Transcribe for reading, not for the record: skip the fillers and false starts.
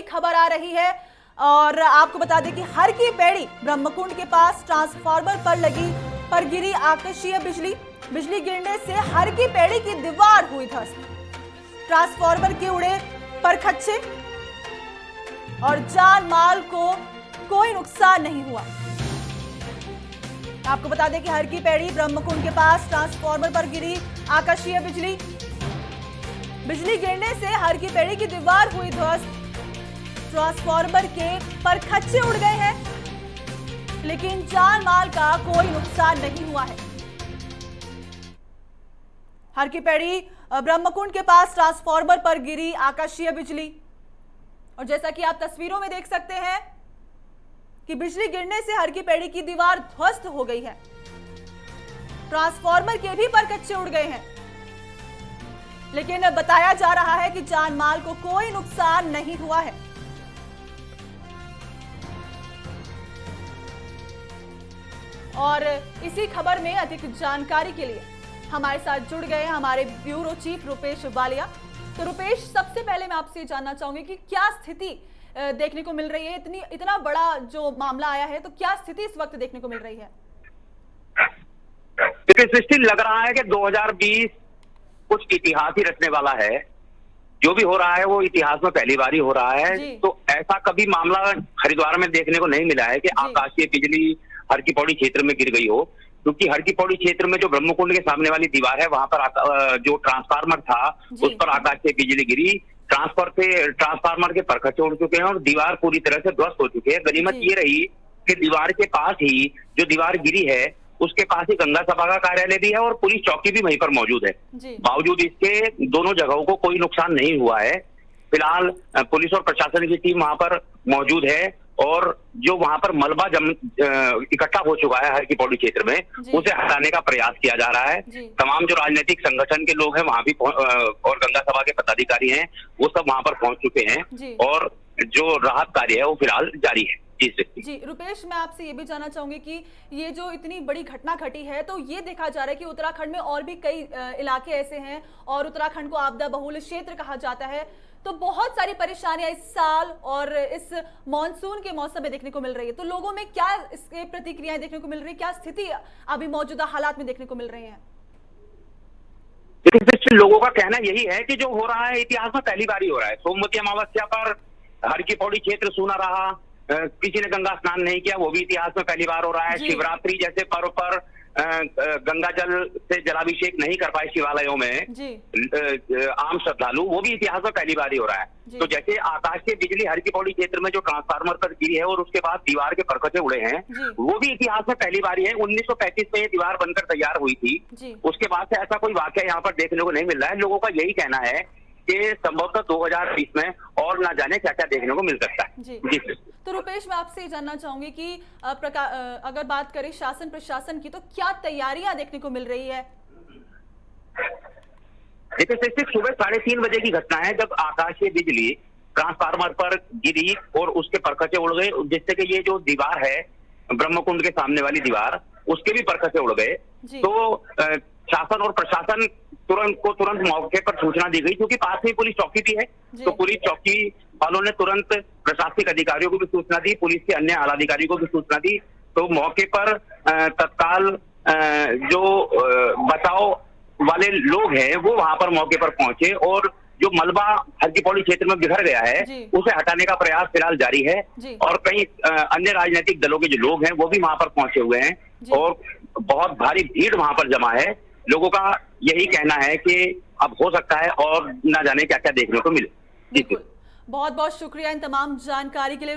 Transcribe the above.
खबर आ रही है और आपको बता दें कि हर की पैड़ी ब्रह्मकुंड के पास ट्रांसफार्मर पर गिरी आकाशीय बिजली गिरने से हर की पैड़ी की दीवार हुई ध्वस्त। ट्रांसफार्मर के उड़े परखच्चे और जान माल को कोई नुकसान नहीं हुआ। आपको बता दें कि हर की पैड़ी ब्रह्मकुंड के पास ट्रांसफार्मर पर गिरी आकाशीय बिजली गिरने से हर की पैड़ी की दीवार हुई ध्वस्त। ट्रांसफार्मर के परखच्चे उड़ गए हैं, लेकिन जान माल का कोई नुकसान नहीं हुआ है। हर की पैड़ी ब्रह्मकुंड के पास ट्रांसफार्मर पर गिरी आकाशीय बिजली, और जैसा कि आप तस्वीरों में देख सकते हैं कि बिजली गिरने से हर की पैड़ी की दीवार ध्वस्त हो गई है। ट्रांसफार्मर के भी परखच्चे उड़ गए हैं, लेकिन बताया जा रहा है कि जान माल को कोई नुकसान नहीं हुआ है। और इसी खबर में अधिक जानकारी के लिए हमारे साथ जुड़ गए हमारे ब्यूरो चीफ रुपेश वालिया। तो रुपेश, सबसे पहले मैं आपसे जानना चाहूंगी कि क्या स्थिति देखने को मिल रही है? इतना बड़ा जो मामला आया है, तो क्या स्थिति इस वक्त देखने को मिल रही है? सृष्टि, लग रहा है कि 2020 कुछ इतिहास ही रचने वाला है। जो भी हो रहा है वो इतिहास में पहली बार ही हो रहा है। तो ऐसा कभी मामला हरिद्वार में देखने को नहीं मिला है कि आकाशीय बिजली हर की पौड़ी क्षेत्र में गिर गई हो, क्योंकि हर की पौड़ी क्षेत्र में जो ब्रह्मकुंड के सामने वाली दीवार है वहां पर जो ट्रांसफार्मर था उस पर आकाशीय बिजली गिरी। ट्रांसफार्मर के परखच्चे उड़ चुके हैं और दीवार पूरी तरह से ध्वस्त हो चुकी है। गनीमत ये रही कि दीवार के पास ही जो दीवार गिरी है उसके पास ही गंगा सभा का कार्यालय भी है और पुलिस चौकी भी वहीं पर मौजूद है। बावजूद इसके दोनों जगहों को कोई नुकसान नहीं हुआ है। फिलहाल पुलिस और प्रशासन की टीम वहां पर मौजूद है और जो वहां पर मलबा इकट्ठा हो चुका है हर की पौड़ी क्षेत्र में, उसे हटाने का प्रयास किया जा रहा है। तमाम जो राजनीतिक संगठन के लोग हैं वहां भी और गंगा सभा के पदाधिकारी हैं वो सब वहां पर पहुंच चुके हैं और जो राहत कार्य है वो फिलहाल जारी है। जी रुपेश, मैं आपसे ये भी जानना चाहूंगी कि ये जो इतनी बड़ी घटना घटी है, तो ये देखा जा रहा है कि उत्तराखंड में और भी कई इलाके ऐसे हैं और उत्तराखंड को आपदा बहुल क्षेत्र कहा जाता है, तो बहुत सारी परेशानियां इस साल और इस मॉनसून के मौसम में देखने को मिल रही है। तो लोगों में क्या इसके प्रतिक्रियाएं देखने को मिल रही है? क्या स्थिति अभी मौजूदा हालात में देखने को मिल रही है? लोगों का कहना यही है कि जो हो रहा है इतिहास में पहली बार ही हो रहा है। सोमवती अमावस्या पर हर की पौड़ी क्षेत्र सूना रहा, किसी ने गंगा स्नान नहीं किया, वो भी इतिहास में पहली बार हो रहा है। शिवरात्रि जैसे पर्व पर गंगा जल से जलाभिषेक नहीं कर पाए शिवालयों में आम श्रद्धालु, वो भी इतिहास में पहली बार ही हो रहा है। तो जैसे आकाशीय बिजली हर की पौड़ी क्षेत्र में जो ट्रांसफार्मर पर गिरी है और उसके बाद दीवार के परखच्चे उड़े हैं, वो भी इतिहास में पहली बार ही है। 1935 में ये दीवार बनकर तैयार हुई थी, उसके बाद से ऐसा कोई वाकया यहाँ पर देखने को नहीं मिल रहा है। लोगों का यही कहना है कि संभवतः 2020 में और ना जाने क्या क्या देखने को मिल सकता है। जी। तो रुपेश, मैं आपसे जानना चाहूंगी कि अगर बात करें शासन प्रशासन की, तो क्या तैयारियां देखने को मिल रही है? देखिए, सिर्फ सुबह 3:30 बजे की घटना है जब आकाशीय बिजली ट्रांसफार्मर पर गिरी और उसके परखच्चे उड़ गए, जिससे कि ये जो दीवार है ब्रह्मकुंड के सामने वाली दीवार, उसके भी परखच्चे उड़ गए। तो शासन और प्रशासन तुरंत मौके पर सूचना दी गई, क्योंकि पास में पुलिस चौकी भी है। तो पुलिस चौकी वालों ने तुरंत प्रशासनिक अधिकारियों को भी सूचना दी, पुलिस के अन्य आला अधिकारियों को भी सूचना दी। तो मौके पर तत्काल जो बचाव वाले लोग हैं वो वहां पर मौके पर पहुंचे और जो मलबा हर की पौड़ी क्षेत्र में बिखर गया है उसे हटाने का प्रयास फिलहाल जारी है। और कई अन्य राजनीतिक दलों के जो लोग हैं वो भी वहां पर पहुंचे हुए हैं और बहुत भारी भीड़ वहां पर जमा है। लोगों का यही कहना है कि अब हो सकता है और ना जाने क्या क्या देखने को मिले। बहुत बहुत शुक्रिया इन तमाम जानकारी के लिए।